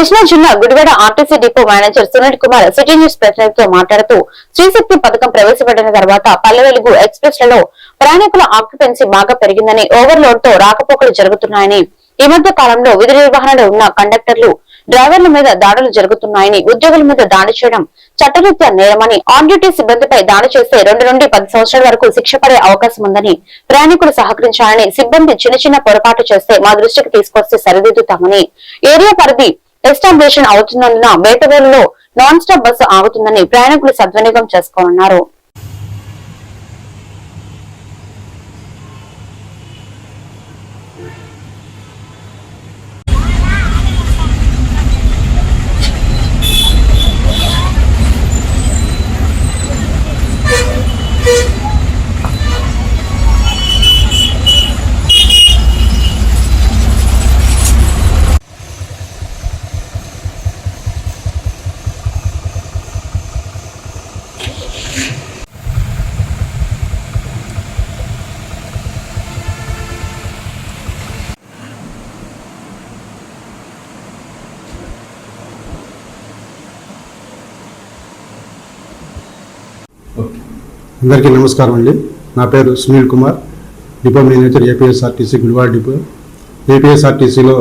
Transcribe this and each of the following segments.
కృష్ణా జిల్లా Gudivada RTC depot manager Sunil Kumar city news ప్రతినిధితో మాట్లాడుతూ శ్రీశక్తి పథకం ప్రవేశపెట్టిన తర్వాత పల్లె వెలుగు ఎక్స్ప్రెస్ లలో ప్రయాణికుల ఆక్యుపెన్సీ బాగా పెరిగిందని, ఓవర్లోడ్ తో రాకపోకలు జరుగుతున్నాయని, ఈ మధ్య కాలంలో విధి నిర్వహణలో ఉన్న కండక్టర్లు డ్రైవర్ల మీద దాడులు జరుగుతున్నాయని, ఉద్యోగుల మీద దాడి చేయడం చట్టరీత్యా నేరమని, ఆన్ డ్యూటీ సిబ్బందిపై దాడి చేస్తే 2 నుండి 10 సంవత్సరాల వరకు శిక్ష పడే అవకాశం ఉందని, ప్రయాణికులు సహకరించాలని, సిబ్బంది చిన్న పొరపాటు చేస్తే మా దృష్టికి తీసుకొస్తే సరిదిద్దుతామని, ఏరియా పరిధి ఎస్టాబ్లిషన్ అవుతున్నందున బేటవేలులో నాన్ స్టాప్ బస్సు ఆగుతుందని ప్రయాణికులు సద్వినియోగం చేసుకోనున్నారు. అందరికీ నమస్కారం అండి. నా పేరు Sunil Kumar, depot manager APSRTC Gudivada depot. ఏపీఎస్ఆర్టీసీలో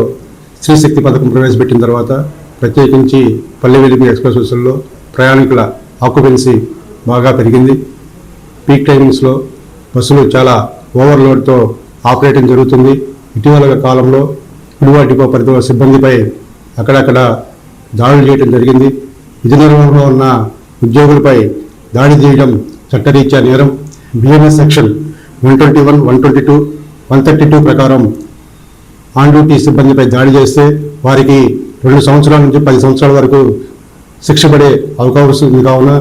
శ్రీశక్తి పథకం ప్రవేశపెట్టిన తర్వాత ప్రత్యేకించి పల్లె వెలుగు ఎక్స్ప్రెస్ బస్సుల్లో ప్రయాణికుల ఆక్యుపెన్సీ బాగా పెరిగింది. పీక్ టైమింగ్స్లో బస్సులు చాలా ఓవర్లోడ్తో ఆపరేటింగ్ జరుగుతుంది. ఇటీవల కాలంలో గుడివాడ డిపో పరిధిలో సిబ్బందిపై అక్కడక్కడ దాడులు చేయడం జరిగింది. విధి నిర్వహణలో ఉన్న ఉద్యోగులపై దాడి చేయడం చట్టరీత్యా నేరం. బిఎంఎస్ సెక్షన్ 121, 122, 132 ప్రకారం ఆన్ డ్యూటీ సిబ్బందిపై దాడి చేస్తే వారికి 2 సంవత్సరాల నుంచి 10 సంవత్సరాల వరకు శిక్ష పడే అవకాశం ఉంది. కావున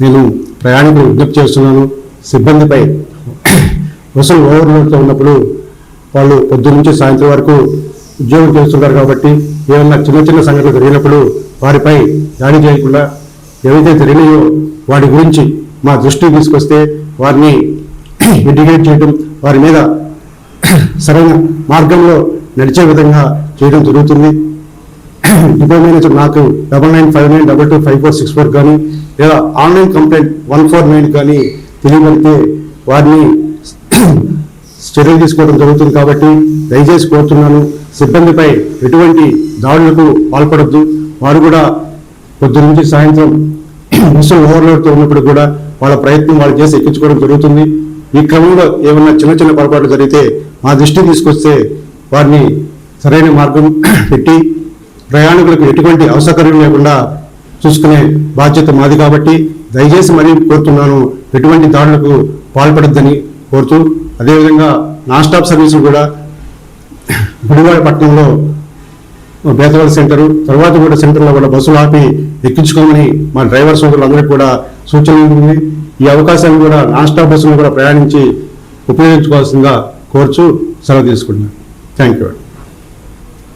నేను ప్రయాణికులు విజ్ఞప్తి చేస్తున్నాను, సిబ్బందిపై బస్సులు ఓవర్లోడ్తో ఉన్నప్పుడు వాళ్ళు పొద్దున్న నుంచి సాయంత్రం వరకు ఉద్యోగం చేస్తుంటారు కాబట్టి ఏమన్నా చిన్న సంఘటనలు జరిగినప్పుడు వారిపై దాడి చేయకుండా ఏవైతే జరిగినాయో వాటి గురించి మా దృష్టికి తీసుకొస్తే వారిని ఎడ్యుకేట్ చేయడం, వారి మీద సరైన మార్గంలో నడిచే విధంగా చేయడం జరుగుతుంది. డిపో మేనేజర్ నాకు 9959225464 కానీ లేదా ఆన్లైన్ కంప్లైంట్ 149 కానీ తెలియబడితే వారిని చర్యలు తీసుకోవడం జరుగుతుంది. కాబట్టి దయచేసి కోరుతున్నాను, సిబ్బందిపై ఎటువంటి దాడులకు పాల్పడద్దు. వారు కూడా పొద్దు నుంచి సాయంత్రం బస్సులు ఓవర్లోడ్తో ఉన్నప్పుడు కూడా వాళ్ళ ప్రయత్నం వాళ్ళు చేసి ఎక్కించుకోవడం జరుగుతుంది. ఈ క్రమంలో ఏమన్నా చిన్న పొరపాట్లు జరిగితే మా దృష్టికి తీసుకొస్తే వారిని సరైన మార్గం పెట్టి ప్రయాణికులకు ఎటువంటి అసౌకర్యం లేకుండా చూసుకునే బాధ్యత మాది. కాబట్టి దయచేసి మరీ కోరుతున్నాను, ఎటువంటి దాడులకు పాల్పడద్దని కోరుతూ, అదేవిధంగా నాన్ స్టాప్ సర్వీసులు కూడా గుడివాడ పట్టణంలో బేతవాడ సెంటరు తర్వాత కూడా సెంటర్లో కూడా బస్సులు ఆపి ఎక్కించుకోమని మా డ్రైవర్ సోదరులందరికీ కూడా సూచన ఉంది. ఈ అవకాశాన్ని కూడా నాన్ స్టాప్ బస్సులను కూడా ప్రయాణించి ఉపయోగించుకోవాల్సిందిగా కోరుచు సెలవు తీసుకుంటున్నాను. Thank you.